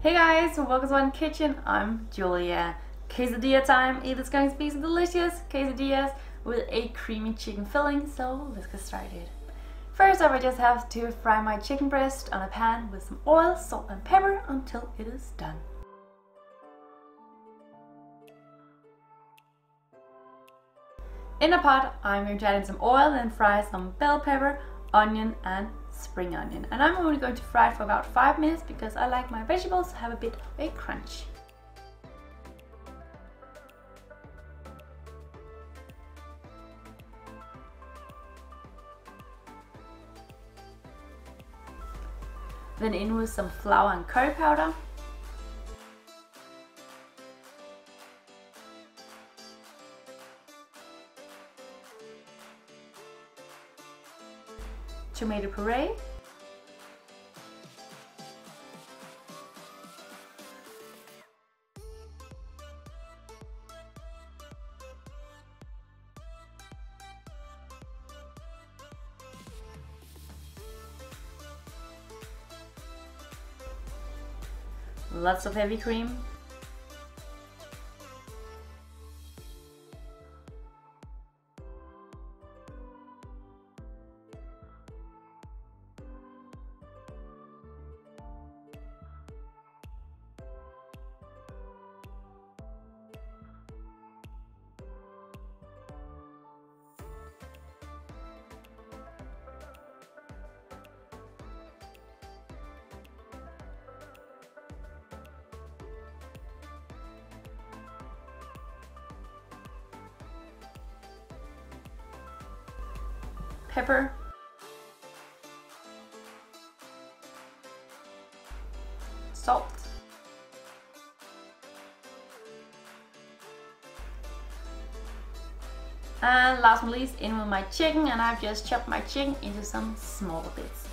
Hey guys, welcome to my kitchen. I'm Julia. Quesadilla time. It is going to be some delicious quesadillas with a creamy chicken filling, so let's get started. First up, I just have to fry my chicken breast on a pan with some oil, salt and pepper until it is done. In a pot, I'm going to add in some oil and fry some bell pepper, onion and spring onion. And I'm only going to fry it for about 5 minutes because I like my vegetables to have a bit of a crunch. Then in with some flour and curry powder. Tomato puree, lots of heavy cream, pepper, salt, and last but not least, in with my chicken, and I've just chopped my chicken into some smaller bits.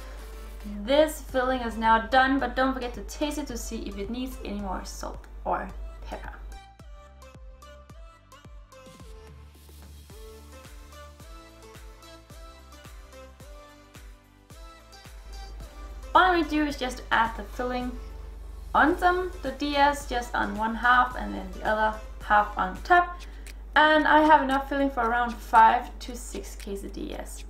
This filling is now done, but don't forget to taste it to see if it needs any more salt or pepper. All I'm going to do is just add the filling on some tortillas, just on one half and then the other half on top. And I have enough filling for around 5 to 6 quesadillas.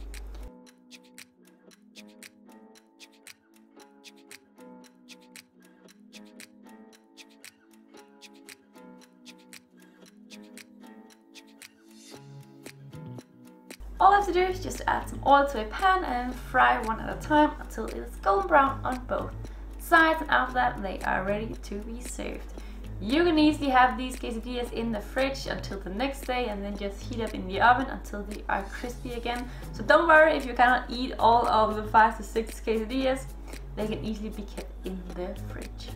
All I have to do is just add some oil to a pan and fry one at a time until it is golden brown on both sides, and after that they are ready to be served. You can easily have these quesadillas in the fridge until the next day and then just heat up in the oven until they are crispy again. So don't worry if you cannot eat all of the 5 to 6 quesadillas, they can easily be kept in the fridge.